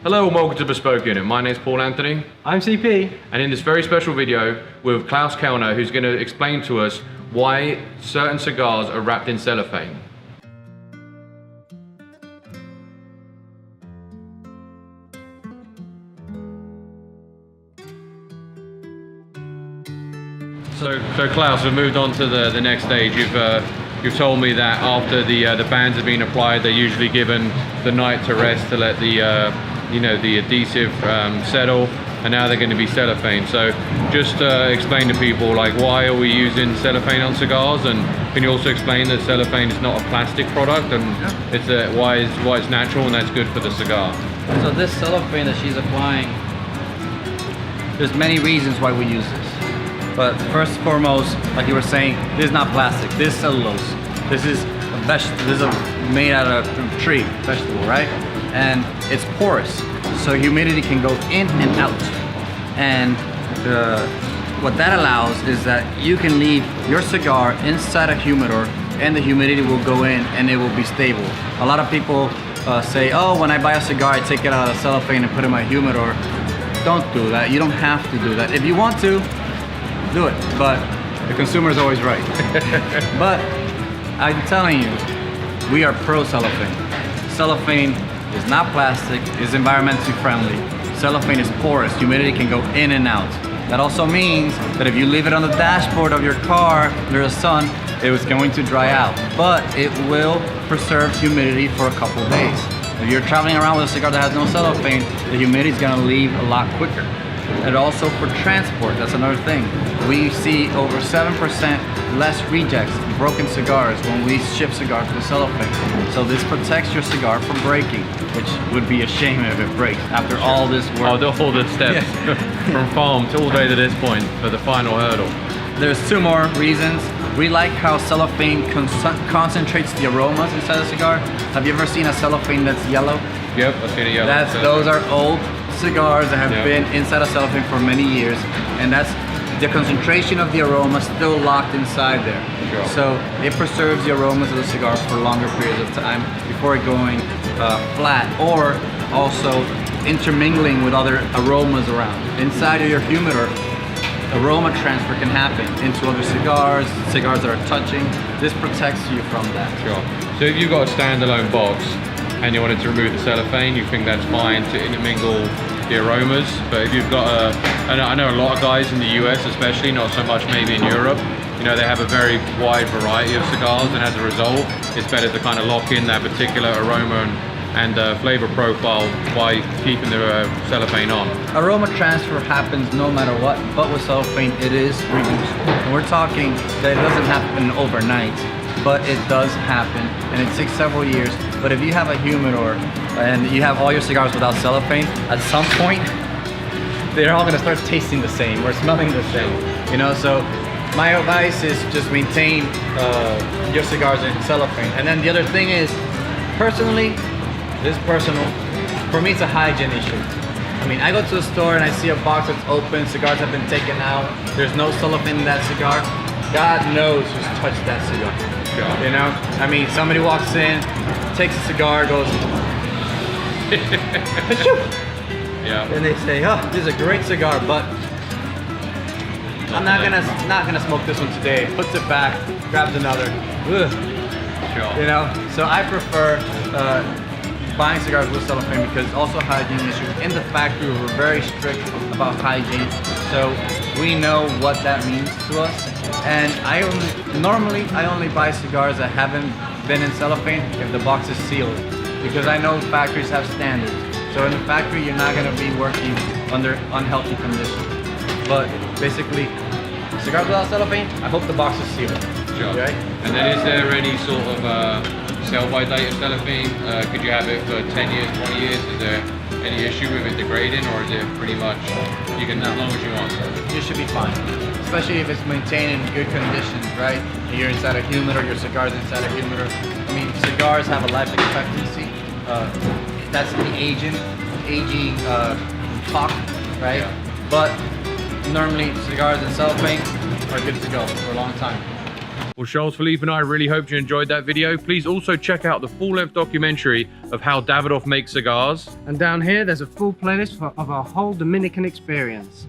Hello and welcome to Bespoke Unit. My name is Paul Anthony. I'm CP. And in this very special video with Klaas Kelner, who's going to explain to us why certain cigars are wrapped in cellophane. So Klaas, we've moved on to the next stage. You've told me that after the bands have been applied, they're usually given the night to rest to let the the adhesive settle, and now they're going to be cellophane. So just explain to people, like, why are we using cellophane on cigars, and can you also explain that cellophane is not a plastic product, and it's why it's natural and that's good for the cigar. So this cellophane that she's applying, there's many reasons why we use this. But first and foremost, like you were saying, this is not plastic. This is cellulose. This is a vegetable. This is made out of a tree, vegetable, right? And it's porous, so humidity can go in and out. And what that allows is that you can leave your cigar inside a humidor, and the humidity will go in, and it will be stable. A lot of people say, "Oh, when I buy a cigar, I take it out of the cellophane and put it in my humidor." Don't do that. You don't have to do that. If you want to, do it, but the consumer is always right. But I'm telling you, we are pro-cellophane. Cellophane is not plastic, is environmentally friendly. Cellophane is porous, humidity can go in and out. That also means that if you leave it on the dashboard of your car under the sun, it was going to dry out, but it will preserve humidity for a couple of days. If you're traveling around with a cigar that has no cellophane, the humidity is gonna leave a lot quicker. And also for transport, that's another thing. We see over 7% less rejects, broken cigars, when we ship cigars with cellophane. So this protects your cigar from breaking, which would be a shame if it breaks after all this work. All the steps from farm to all the way to this point for the final hurdle. There's two more reasons. We like how cellophane concentrates the aromas inside the cigar. Have you ever seen a cellophane that's yellow? Yep, I've seen it yellow. Those are old cigars that have been inside a cellophane for many years, and that's the concentration of the aroma still locked inside there. Sure. So it preserves the aromas of the cigar for longer periods of time before it going flat, or also intermingling with other aromas around. Inside of your humidor, aroma transfer can happen into other cigars that are touching. This protects you from that. Sure. So if you've got a standalone box and you wanted to remove the cellophane, you think that's fine to intermingle the aromas. But if you've got I know a lot of guys in the US especially, not so much maybe in Europe, they have a very wide variety of cigars, and as a result, it's better to kind of lock in that particular aroma and flavor profile by keeping the cellophane on. Aroma transfer happens no matter what, but with cellophane it is reduced. And we're talking that it doesn't happen overnight, but it does happen, and it takes several years. But if you have a humidor and you have all your cigars without cellophane, at some point they're all gonna start tasting the same or smelling the same. So my advice is just maintain your cigars in cellophane. And then the other thing is, personally, this is personal, for me it's a hygiene issue. I mean, I go to the store and I see a box that's open, cigars have been taken out, there's no cellophane in that cigar. God knows who's touched that cigar. Sure. I mean, somebody walks in, takes a cigar, goes, yeah. And they say, "Oh, this is a great cigar, but I'm not gonna smoke this one today." Puts it back, grabs another. Ugh. Sure. So I prefer buying cigars with cellophane because it's also a hygiene issue. In the factory, we're very strict about hygiene, so we know what that means to us. And normally I only buy cigars that haven't been in cellophane if the box is sealed, because I know factories have standards. So in the factory, you're not going to be working under unhealthy conditions. But basically, cigars without cellophane, I hope the box is sealed. Sure. Right? And then is there any sort of sell-by date of cellophane? Could you have it for 10 years, 20 years? Is there any issue with it degrading, or is it pretty much, you can, as long as you want? You should be fine. Especially if it's maintained in good conditions, right? You're inside a humidor, your cigar's inside a humidor. I mean, cigars have a life expectancy. That's the aging talk, right? Yeah. But normally cigars and cellophane are good to go for a long time. Well, Charles, Philippe and I really hope you enjoyed that video. Please also check out the full-length documentary of how Davidoff makes cigars. And down here, there's a full playlist of our whole Dominican experience.